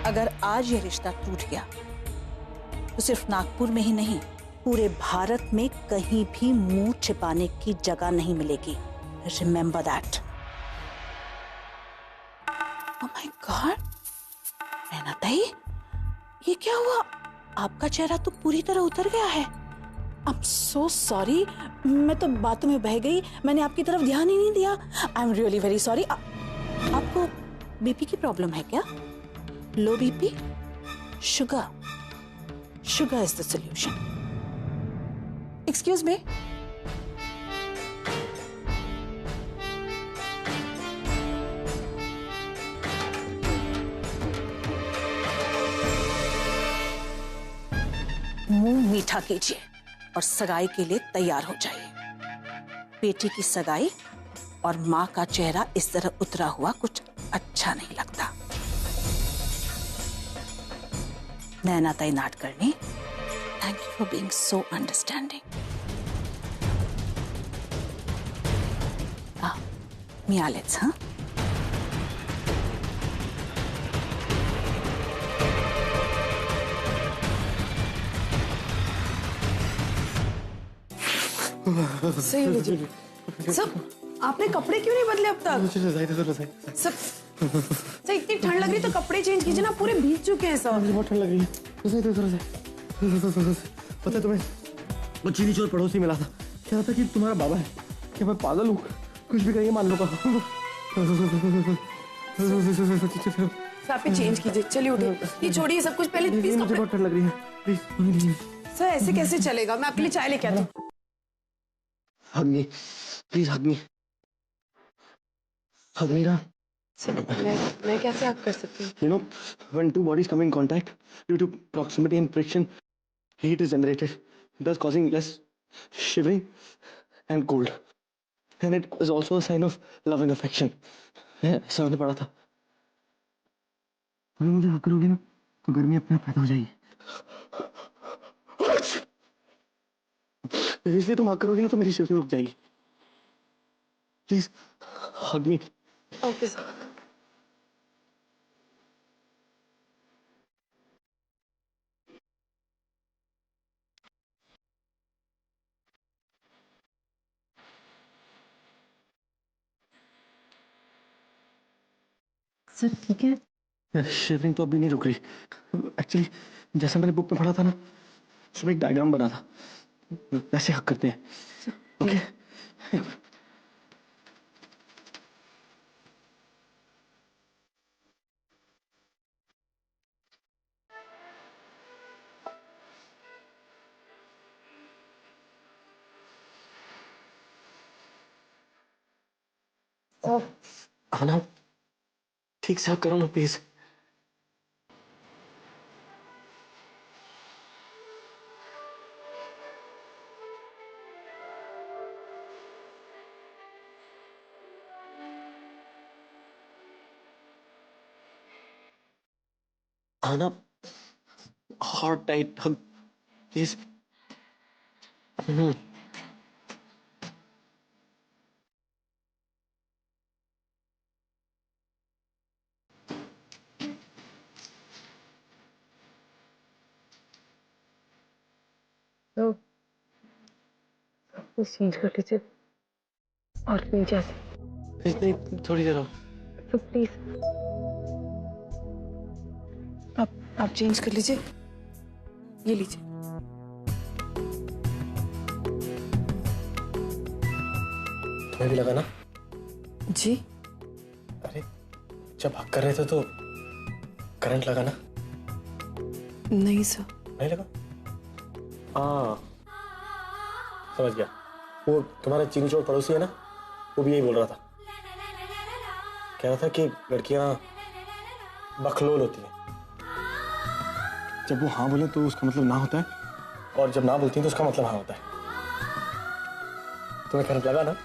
अगर आज ये रिश्ता टूट गया तो सिर्फ नागपुर में ही नहीं, पूरे भारत में कहीं भी मुंह छिपाने की जगह नहीं मिलेगी। Remember that. Oh my god, Naina ताई, ये क्या हुआ? आपका चेहरा तो पूरी तरह उतर गया है। आई एम सो सॉरी, मैं तो बातों में बह गई, मैंने आपकी तरफ ध्यान ही नहीं दिया। I am really very sorry. आपको बीपी की प्रॉब्लम है क्या? लो BP? Sugar is the solution. Excuse me. मुंह मीठा कीजिए और सगाई के लिए तैयार हो जाइए। बेटी की सगाई और माँ का चेहरा इस तरह उतरा हुआ कुछ अच्छा नहीं लगता। नैना ताई Nadkarni, thank you for being so understanding. मियालेट्स, हाँ? सही लीजिए। सब आपने कपड़े क्यों नहीं बदले अब तक? सब इतनी ठंड लग रही तो कपड़े चेंज कीजिए ना, पूरे भीग चुके हैं सब। बहुत ठंड लग रही है। पता है तुम्हें, वो चीनी चोर पड़ोसी मिला था, कह रहा था कि तुम्हारा बाबा है। क्या मैं पागल हूँ? कुछ भी कहिए मान लो। आप चेंज कीजिए, चलिए उठिए, ये छोड़िए सब कुछ, पहले प्लीज। मुझे बहुत ठंड लग रही है, प्लीज। सर ऐसे कैसे चलेगा? मैं आपके लिए चाय लेके आती हूँ। Hug me, please hug me. Hug me ना। मैं कैसे hug कर सकती हूँ? You know, when two bodies come in contact, due to proximity and friction, heat is generated, thus causing less shivering and cold. And it is also a sign of love and affection. ऐसा मैंने पढ़ा था। अगर मुझे hug करोगे ना, तो गर्मी अपने आप पैदा हो जाएगी। इसलिए तुम hug करोगे ना तो मेरी शिवरिंग रुक जाएगी। Please hug me. Okay sir. Sir ठीक है। शिवरिंग तो अभी नहीं रुक रही। एक्चुअली जैसा मैंने बुक में पढ़ा था ना, उसमें एक डायग्राम बना था, वैसे हक करते हैं। ओके। आना, ठीक से हक करो ना प्लीज। आना, हार्ट टाइट हग प्लीज। तो कुछ चेंज कर लीजिए और नीचे से। नहीं, थोड़ी देर और। तो प्लीज आप चेंज कर लीजिए, ये लीजिए। तुम्हें भी लगा ना? जी? अरे जब हक कर रहे थे तो करंट लगा ना? नहीं सर। नहीं लगा? हाँ समझ गया। वो तुम्हारा चीनी चोर पड़ोसी है ना, वो भी यही बोल रहा था। कह रहा था कि लड़कियां बखलोल होती हैं। जब वो हाँ बोले तो उसका मतलब ना होता है, और जब ना बोलती हैं तो उसका मतलब हाँ होता है। तुम्हें करंट लगा ना,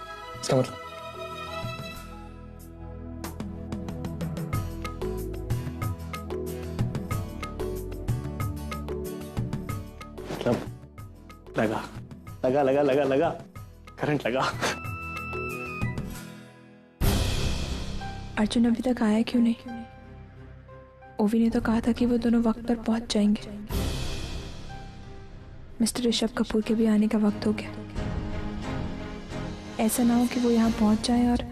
इसका मतलब। लगा लगा लगा लगा लगा करंट लगा। अर्जुन अभी तक आया क्यों नहीं? ओवी ने तो कहा था कि वो दोनों वक्त पर पहुंच जाएंगे। मिस्टर ऋषभ कपूर के भी आने का वक्त हो गया। ऐसा ना हो कि वो यहाँ पहुंच जाए और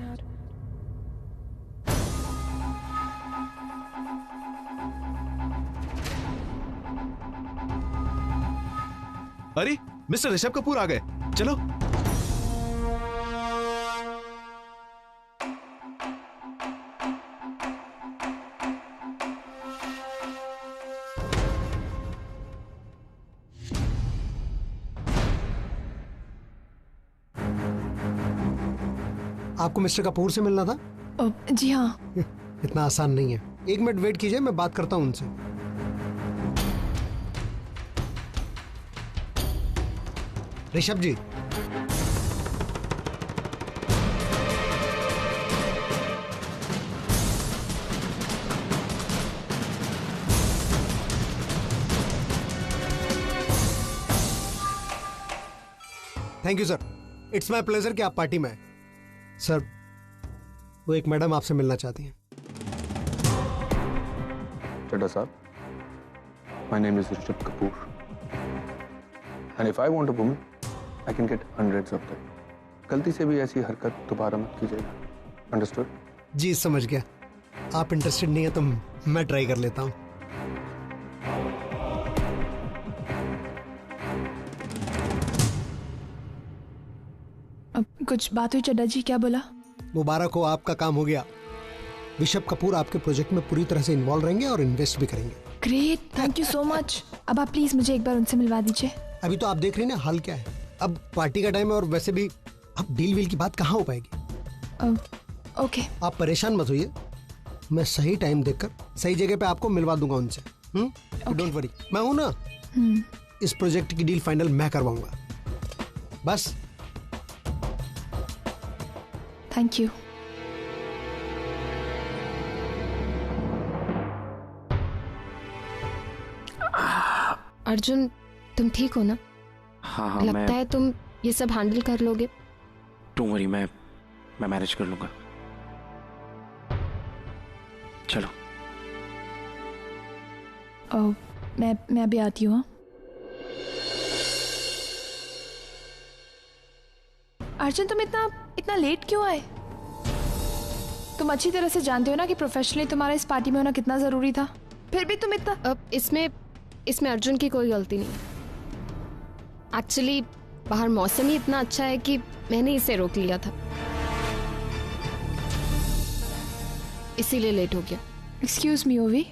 अरे मिस्टर ऋषभ कपूर आ गए, चलो। आपको मिस्टर कपूर से मिलना था? जी हाँ। इतना आसान नहीं है, 1 मिनट वेट कीजिए, मैं बात करता हूं उनसे। Rishabh ji, thank you sir, it's my pleasure कि आप पार्टी में आए। सर, वो एक मैडम आपसे मिलना चाहती हैं। चड्ढा साहब, my name is Rishabh Kapoor, and if I want a woman, I can get hundreds of them. गलती से भी ऐसी हरकत दोबारा मत कीजिएगा, understood? जी समझ गया। आप इंटरेस्टेड नहीं है तो मैं ट्राई कर लेता हूँ। कुछ बात हुई चड्ढा जी? क्या बोला? मुबारक हो, आपका काम हो गया। ऋषभ कपूर आपके प्रोजेक्ट में पूरी तरह से इन्वॉल्व रहेंगे और इन्वेस्ट भी करेंगे। Great, thank you so much. अब आप प्लीज मुझे एक बार उनसे मिलवा दीजिए। अभी तो आप देख रही हैं ना हाल क्या है, अब पार्टी का टाइम है और वैसे भी अब डील वील की बात कहाँ हो पाएगी। ओके। आप परेशान मत होइए, मैं सही टाइम देखकर सही जगह पे आपको मिलवा दूंगा उनसे। डोंट वरी, मैं हूं ना। इस प्रोजेक्ट की डील फाइनल मैं करवाऊंगा, बस। Thank you. अर्जुन, तुम ठीक हो ना? हाँ, लगता है तुम ये सब हैंडल कर लोगे। डोंट वरी, मैं मैनेज कर लूंगा। चलो। मैं अभी आती हूँ। अर्जुन, तुम इतना लेट क्यों आए? तुम अच्छी तरह से जानते हो ना कि प्रोफेशनली तुम्हारा इस पार्टी में होना कितना जरूरी था, फिर भी तुम इतना। इसमें अर्जुन की कोई गलती नहीं। एक्चुअली बाहर मौसम ही इतना अच्छा है कि मैंने इसे रोक लिया था, इसीलिए लेट हो गया। एक्सक्यूज मी ओवी,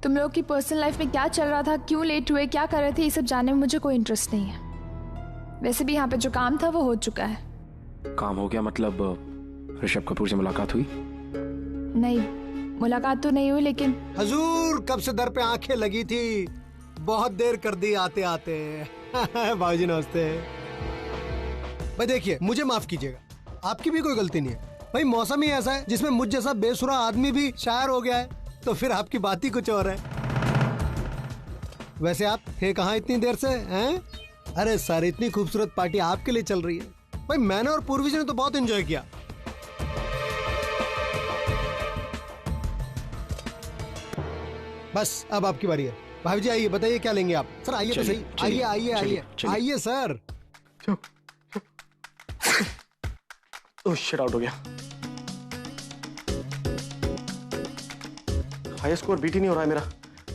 तुम लोग की पर्सनल लाइफ में क्या चल रहा था, क्यों लेट हुए, क्या कर रहे थे, ये सब जानने में मुझे कोई इंटरेस्ट नहीं है। वैसे भी यहाँ पे जो काम था वो हो चुका है। काम हो गया मतलब ऋषभ कपूर से मुलाकात हुई? नहीं, मुलाकात तो नहीं हुई, लेकिन हजूर कब से दर पे आंखें लगी थी, बहुत देर कर दी आते आते। बाबूजी नमस्ते। भाई देखिए, मुझे माफ कीजिएगा, आपकी भी कोई गलती नहीं है। भाई मौसम ही ऐसा है जिसमें मुझ जैसा बेसुरा आदमी भी शायर हो गया है, तो फिर आपकी बात ही कुछ और है। वैसे आप थे कहाँ इतनी देर से हैं? अरे सर, इतनी खूबसूरत पार्टी आपके लिए चल रही है। भाई मैंने और पूर्वी जी ने तो बहुत एंजॉय किया। बस अब आपकी बारी है। भाभी जी आइए, बताइए क्या लेंगे आप? सर आइए तो सही, आइए आइए आइए आइए सर। ओह शिट, आउट हो गया। हाईएस्ट स्कोर बीट ही नहीं हो रहा है मेरा।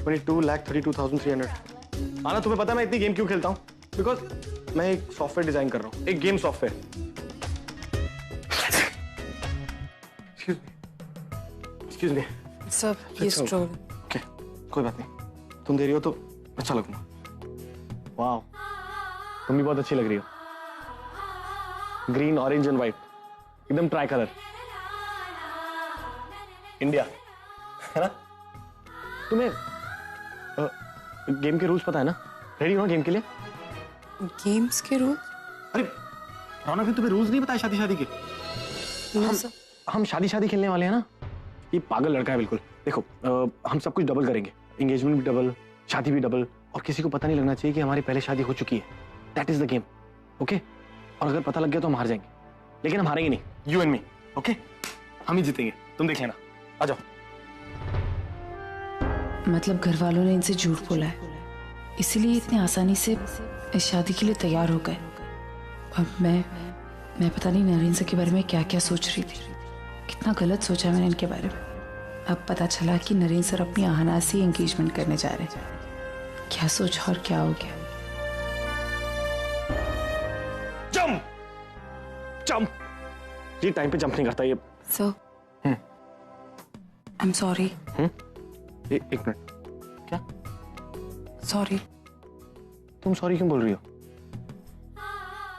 22,32,300। आना, तुम्हें पता है मैं इतनी गेम क्यों खेलता हूँ? बिकॉज मैं एक सॉफ्टवेयर डिजाइन कर रहा हूँ, एक गेम सॉफ्टवेयर। एक्सक्यूज मी सब ये स्ट्रोल। ओके, कोई बात नहीं, तुम दे रही हो तो अच्छा लगूंगा। वाह, तुम भी बहुत अच्छी लग रही हो। ग्रीन, ऑरेंज एंड व्हाइट, एकदम ट्राई कलर। इंडिया है ना? तुम्हें गेम के रूल्स पता है ना? रेडी हो ना गेम के लिए? गेम्स के रूल? अरे रौनक ने तुम्हें रूल्स नहीं बताए शादी के? हम शादी खेलने वाले हैं ना। ये पागल लड़का है बिल्कुल। देखो हम सब कुछ डबल करेंगे, एंगेजमेंट भी डबल, शादी भी डबल, और किसी को पता नहीं लगना चाहिए कि हमारी पहले शादी हो चुकी है। That is the game, okay? और अगर पता लग गया तो हम हार जाएंगे, लेकिन हम हारेंगे नहीं, यू एंड मी, ओके? हम ही जीतेंगे, तुम देख लेना। आ जाओ। मतलब घर वालों ने इनसे झूठ बोला है, इसीलिए इतनी आसानी से इस शादी के लिए तैयार हो गए। और मैं पता नहीं नरेन सर के बारे में क्या क्या सोच रही थी। कितना गलत सोचा मैंने इनके बारे में। अब पता चला कि नरेन सर अपनी आहना से एंगेजमेंट करने जा रहे हैं। क्या सोचा और क्या हो गया। जंप जंप, ये टाइम पे जंप नहीं करता ये। Sir I am sorry. एक मिनट, क्या? सॉरी। तुम सॉरी क्यों बोल रही हो?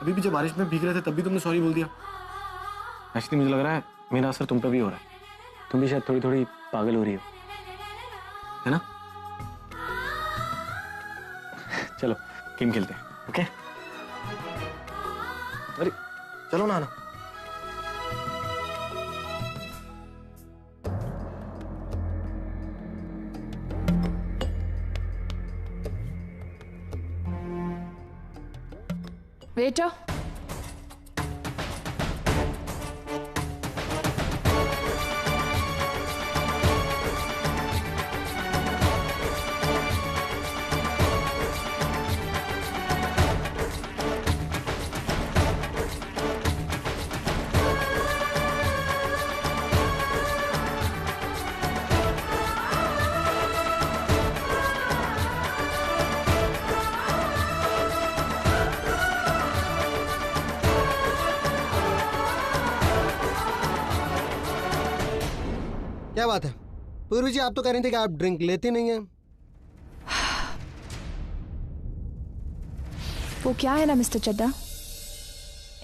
अभी भी जब बारिश में भीग रहे थे तब भी तुमने सॉरी बोल दिया। एक्चुअली मुझे लग रहा है मेरा असर तुम पे भी हो रहा है। तुम भी शायद थोड़ी थोड़ी पागल हो रही हो, है ना? चलो गेम खेलते हैं, ओके? अरे चलो ना। वेटर, क्या बात है पूर्वी जी, आप तो कह रही थी कि आप ड्रिंक लेते नहीं हैं। वो क्या है ना मिस्टर चड्डा,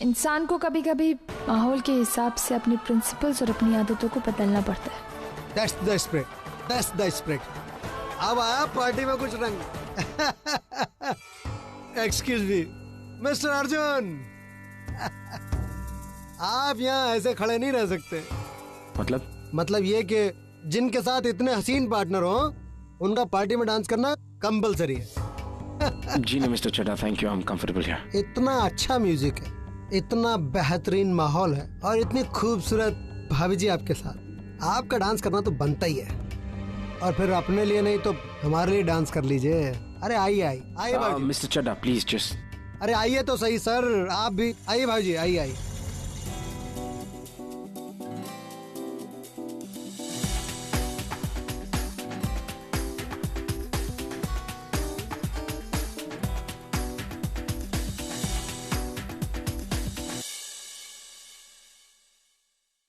इंसान को कभी कभी माहौल के हिसाब से अपने प्रिंसिपल्स और अपनी आदतों को बदलना पड़ता है। That's the spirit. That's the spirit. अब आया पार्टी में कुछ रंग। एक्सक्यूज मी मिस्टर अर्जुन, आप यहाँ ऐसे खड़े नहीं रह सकते। मतलब ये कि जिनके साथ इतने हसीन पार्टनर हो उनका पार्टी में डांस करना कंपलसरी है। जी नहीं mister Chadha, thank you, I am comfortable here. इतना अच्छा म्यूजिक है, इतना बेहतरीन माहौल है और इतनी खूबसूरत भाभी जी आपके साथ, आपका डांस करना तो बनता ही है। और फिर अपने लिए नहीं तो हमारे लिए डांस कर लीजिए। अरे आइए भाई। Mister Chadha please just. अरे आइए तो सही सर, आप भी आइए भाई जी, आइए।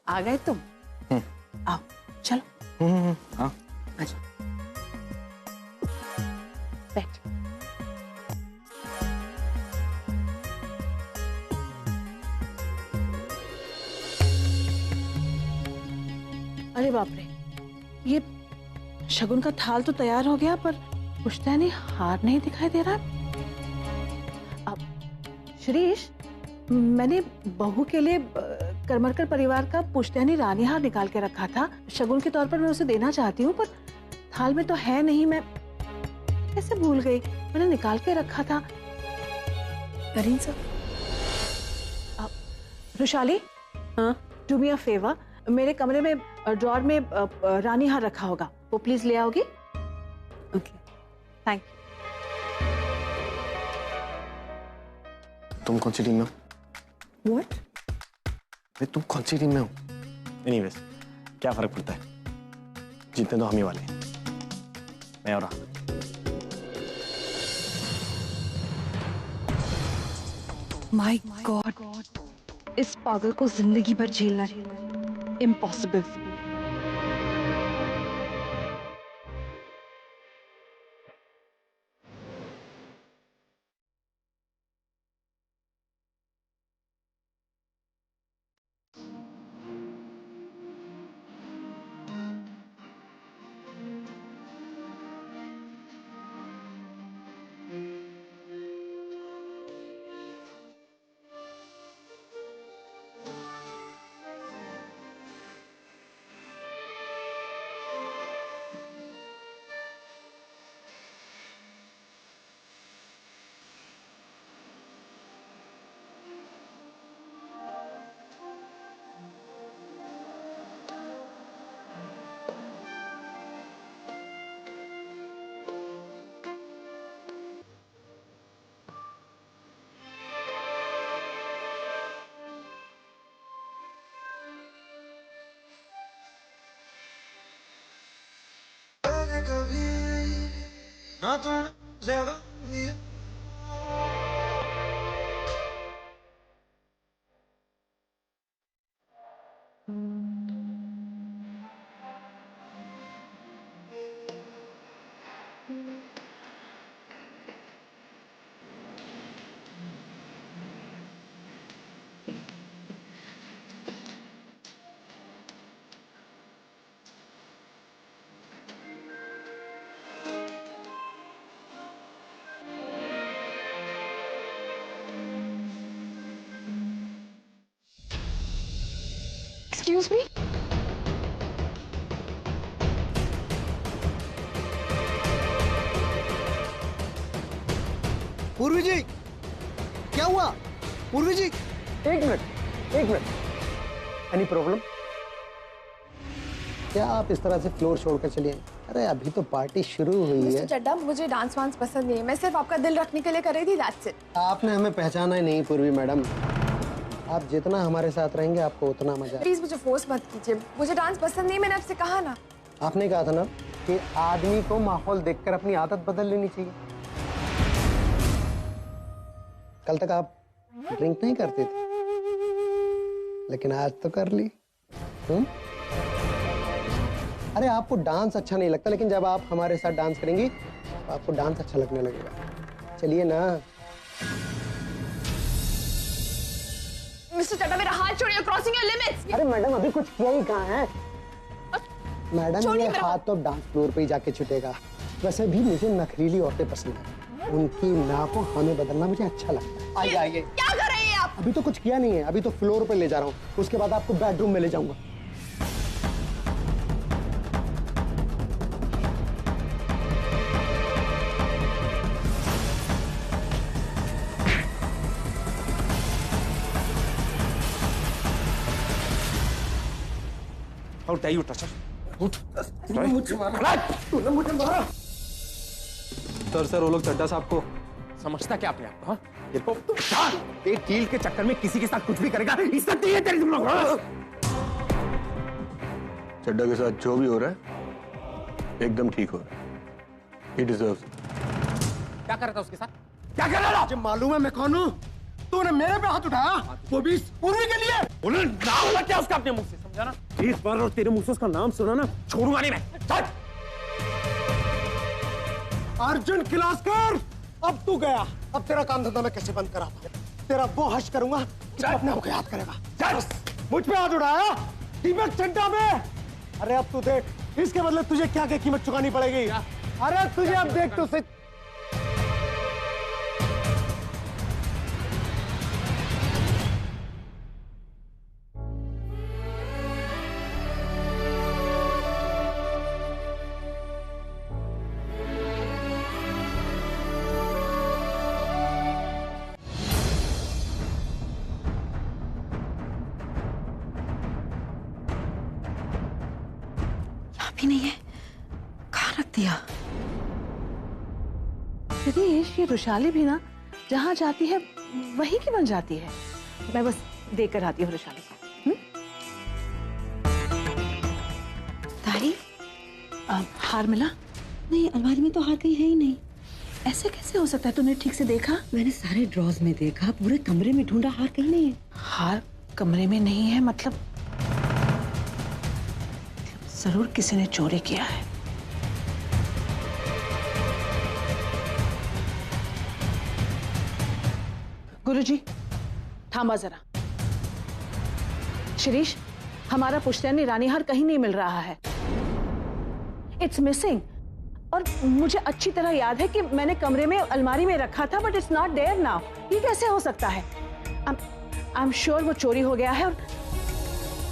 आ गए तुम? आओ चलो। हाँ अच्छा बैठ। अरे बाप रे, ये शगुन का थाल तो तैयार हो गया पर पुश्तैनी हार नहीं दिखाई दे रहा। अब श्रीश, मैंने बहू के लिए करमरकर परिवार का पुश्तैनी रानी हार निकाल के रखा था। शगुन के तौर पर मैं उसे देना चाहती हूँ, पर थाल में तो है नहीं। मैं कैसे भूल गई, मैंने निकाल के रखा था। नरेन सर, रुशाली, हाँ, डू मी अ फेवर, मेरे कमरे में ड्रॉर में रानी हार रखा होगा, वो प्लीज ले आओगी? Okay thank you. तुम कौन सी टीम में हो? व्हाट? तुम कौन सी टीम में हो? एनीवेज क्या फर्क पड़ता है, जीतने तो हम ही वाले हैं, मैं और राहुल। माय गॉड, इस पागल को जिंदगी भर झेलना है, इम्पॉसिबल। ना तो ज्यादा दिया। Excuse me. पूर्वी जी, क्या हुआ? पूर्वी जी, एक मिनट। Any problem? क्या आप इस तरह से फ्लोर छोड़कर चलिए? अरे अभी तो पार्टी शुरू हुई है। मिस्टर चड्डा, मुझे डांस वांस पसंद नहीं है। मैं सिर्फ आपका दिल रखने के लिए कर रही थी, दैट्स इट। आपने हमें पहचाना ही नहीं पूर्वी मैडम। आप जितना हमारे साथ रहेंगे आपको उतना मजा। प्लीज मुझे फोर्स मत कीजिए, मुझे डांस पसंद नहीं। मैंने आपसे कहा ना। आपने कहा था ना कि आदमी को माहौल देखकर अपनी आदत बदल लेनी चाहिए। कल तक आप ड्रिंक नहीं करते थे, लेकिन आज तो कर ली। अरे आपको डांस अच्छा नहीं लगता, लेकिन जब आप हमारे साथ डांस करेंगी तो आपको डांस अच्छा लगने लगेगा। चलिए ना। मिस्टर चड्डा, मेरा हाथ छोड़िए, क्रॉसिंग योर लिमिट्स। अरे मैडम, अभी कुछ किया ही कहाँ है? मैडम, ये मेरा हाथ तो डांस फ्लोर पे ही जाके छूटेगा। वैसे भी मुझे नखरीली औरतें पसंद है, उनकी नाकों हमें बदलना मुझे अच्छा लगता है। आइए आइए। क्या कर रहे हैं आप? अभी तो कुछ किया नहीं है, अभी तो फ्लोर पे ले जा रहा हूँ, उसके बाद आपको बेडरूम में ले जाऊंगा। How dare you touch her? तूने मुझे मारा। सर वो लोग चड्डा साहब को समझता क्या अपने आप को? हाँ? ये तो एक डील के चक्कर में किसी के साथ कुछ भी करेगा, इज्जत नहीं है तेरी तुम लोग। हाँ? चड्डा के साथ जो भी हो रहा है एकदम ठीक हो रहा है। He deserves it. क्या कर रहा था उसके साथ? क्या कर रहा था? मुझे मालूम है मैं कौन हूँ। तूने मेरे पे हाथ उठाया, वो भी पूर्वी के लिए। बोलो नाम लग क्या उसका अपने मुंह से, समझा ना? इस बार और तेरे मुंह से उसका नाम सुना ना, छोड़ूंगा नहीं मैं। चल। अर्जुन किलास्कर, अब तू गया। अब तेरा काम धंधा मैं कैसे बंद कराता? तेरा वो हश करूंगा कि तू अपने आप को याद करेगा। चल। मुझ पे हाथ उठाया दीपक चड्डा में। अरे अब तू देख, इसके बदले तुझे क्या क्या कीमत चुकानी पड़ेगी। अरे तुझे अब देख तो सही। भी नहीं है, कहाँ रख दिया? शिरीष, ये रुशाली भी ना जहाँ जाती है वहीं की बन जाती है। मैं बस देकर आती हूँ रुशाली को। ताई, हार मिला? नहीं, अलमारी में तो हार कहीं है ही नहीं। ऐसे कैसे हो सकता है? तूने ठीक से देखा? मैंने सारे ड्रॉज में देखा, पूरे कमरे में ढूंढा, हार कहीं नहीं है। हार कमरे में नहीं है मतलब जरूर किसी ने चोरी किया है। गुरुजी, थामा जरा। शिरीष, हमारा पुश्तैनी रानी हार कहीं नहीं मिल रहा है। It's missing. और मुझे अच्छी तरह याद है कि मैंने कमरे में अलमारी में रखा था, but it's not there now. ये कैसे हो सकता है? आई एम श्योर वो चोरी हो गया है और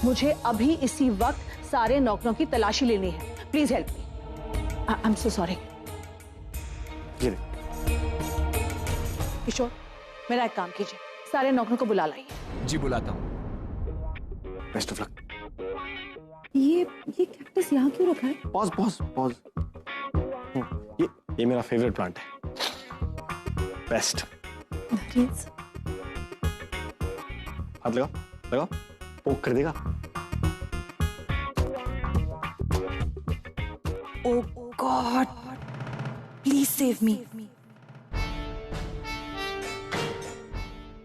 मुझे अभी इसी वक्त सारे नौकरों की तलाशी लेनी है। Please help me. I am so sorry. Kishore, मेरा एक काम कीजिए, सारे नौकरों को बुला लाइए। जी बुलाता हूँ। Best of luck. ये कैक्टस यहाँ क्यों रखा है? Pause pause pause. ये मेरा फेवरेट प्लांट है। बेस्ट। हाथ लगाओ, लगाओ, पोक कर देगा। ओह गॉड, प्लीज सेव मी।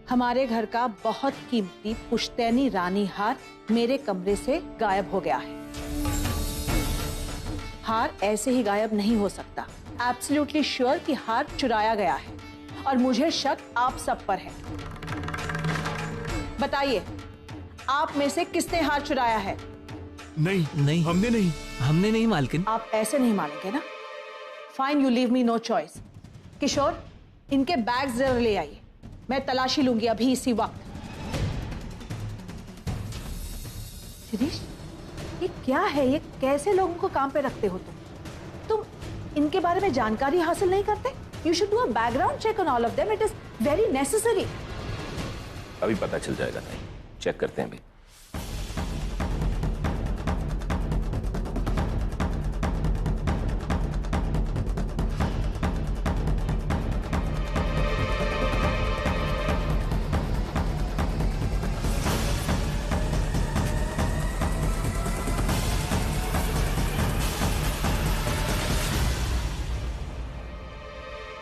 हमारे घर का बहुत कीमती पुश्तैनी रानी हार मेरे कमरे से गायब हो गया है। हार ऐसे ही गायब नहीं हो सकता। एब्सोल्युटली श्योर कि हार चुराया गया है और मुझे शक आप सब पर है। बताइए, आप में से किसने हार चुराया है? नहीं नहीं, हमने नहीं। हमने नहीं मालकिन। आप ऐसे नहीं मानेंगे ना? Fine, you leave me no choice. Kishore, इनके बैग्स जरूर ले आइए, मैं तलाशी लूंगी अभी इसी वक्त। शिरीष, ये क्या है? ये कैसे लोगों को काम पे रखते हो तुम इनके बारे में जानकारी हासिल नहीं करते? You should do a background check on all of them, it is very necessary. अभी पता चल जाएगा, नहीं चेक करते हैं अभी।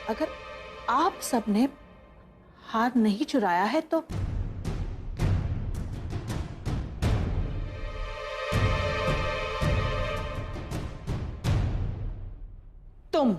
अगर आप सबने हार नहीं चुराया है तो तुम